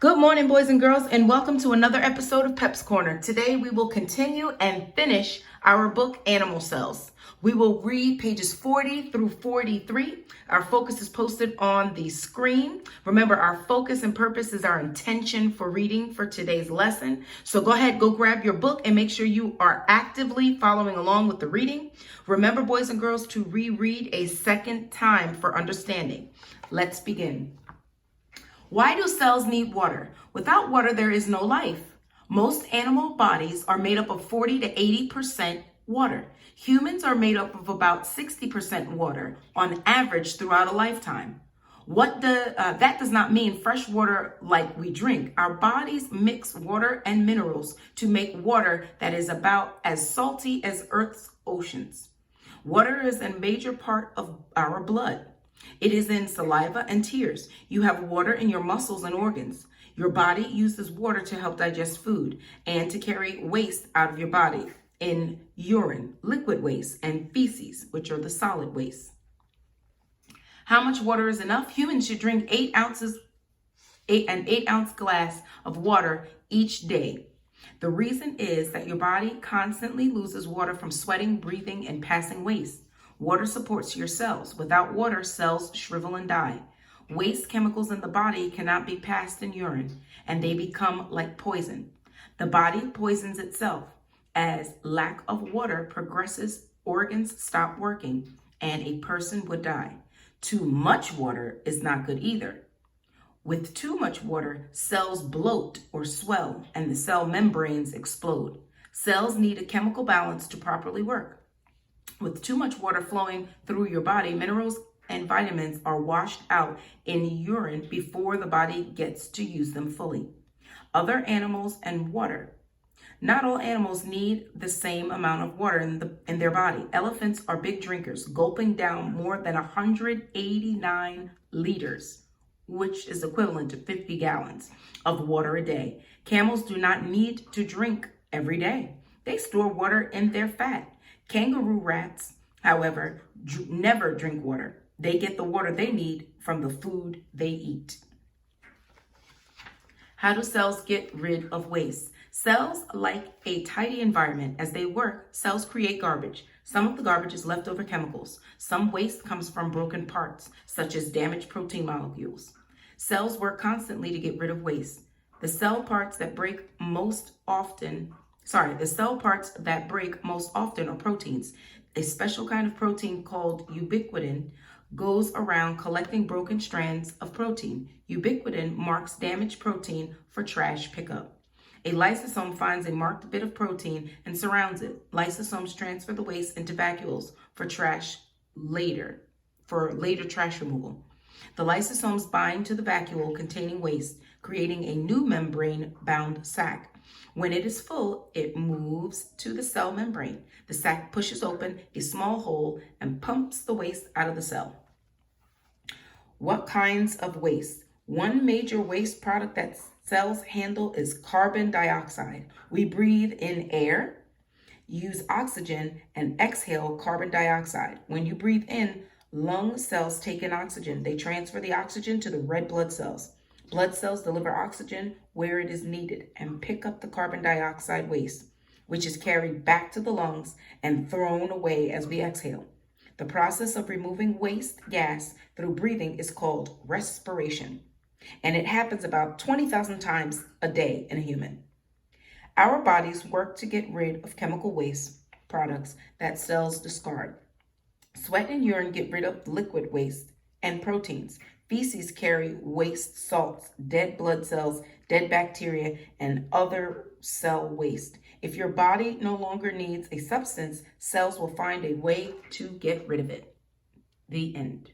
Good morning, boys and girls, and welcome to another episode of Pep's Corner. Today, we will continue and finish our book, Animal Cells. We will read pages 40 through 43. Our focus is posted on the screen. Remember, our focus and purpose is our intention for reading for today's lesson. So go ahead, go grab your book and make sure you are actively following along with the reading. Remember, boys and girls, to reread a second time for understanding. Let's begin. Why do cells need water? Without water, there is no life. Most animal bodies are made up of 40 to 80% water. Humans are made up of about 60% water on average throughout a lifetime. That does not mean fresh water like we drink. Our bodies mix water and minerals to make water that is about as salty as Earth's oceans. Water is a major part of our blood. It is in saliva and tears. You have water in your muscles and organs. Your body uses water to help digest food and to carry waste out of your body in urine, liquid waste, and feces, which are the solid waste. How much water is enough? Humans should drink 8 ounce glass of water each day. The reason is that your body constantly loses water from sweating, breathing, and passing waste. Water supports your cells. Without water, cells shrivel and die. Waste chemicals in the body cannot be passed in urine, and they become like poison. The body poisons itself. As lack of water progresses, organs stop working, and a person would die. Too much water is not good either. With too much water, cells bloat or swell, and the cell membranes explode. Cells need a chemical balance to properly work. With too much water flowing through your body, minerals and vitamins are washed out in urine before the body gets to use them fully. Other animals and water. Not all animals need the same amount of water in their body. Elephants are big drinkers, gulping down more than 189 liters, which is equivalent to 50 gallons of water a day. Camels do not need to drink every day. They store water in their fat. Kangaroo rats, however, never drink water. They get the water they need from the food they eat. How do cells get rid of waste? Cells like a tidy environment. As they work, cells create garbage. Some of the garbage is leftover chemicals. Some waste comes from broken parts, such as damaged protein molecules. Cells work constantly to get rid of waste. The cell parts that break most often are proteins. A special kind of protein called ubiquitin goes around collecting broken strands of protein. Ubiquitin marks damaged protein for trash pickup. A lysosome finds a marked bit of protein and surrounds it. Lysosomes transfer the waste into vacuoles for later trash removal. The lysosomes bind to the vacuole containing waste, creating a new membrane-bound sac. When it is full, it moves to the cell membrane. The sac pushes open a small hole and pumps the waste out of the cell. What kinds of waste? One major waste product that cells handle is carbon dioxide. We breathe in air, use oxygen, and exhale carbon dioxide. When you breathe in, lung cells take in oxygen. They transfer the oxygen to the red blood cells. Blood cells deliver oxygen where it is needed and pick up the carbon dioxide waste, which is carried back to the lungs and thrown away as we exhale. The process of removing waste gas through breathing is called respiration, and it happens about 20,000 times a day in a human. Our bodies work to get rid of chemical waste products that cells discard. Sweat and urine get rid of liquid waste and proteins. Feces carry waste, salts, dead blood cells, dead bacteria, and other cell waste. If your body no longer needs a substance, cells will find a way to get rid of it. The end.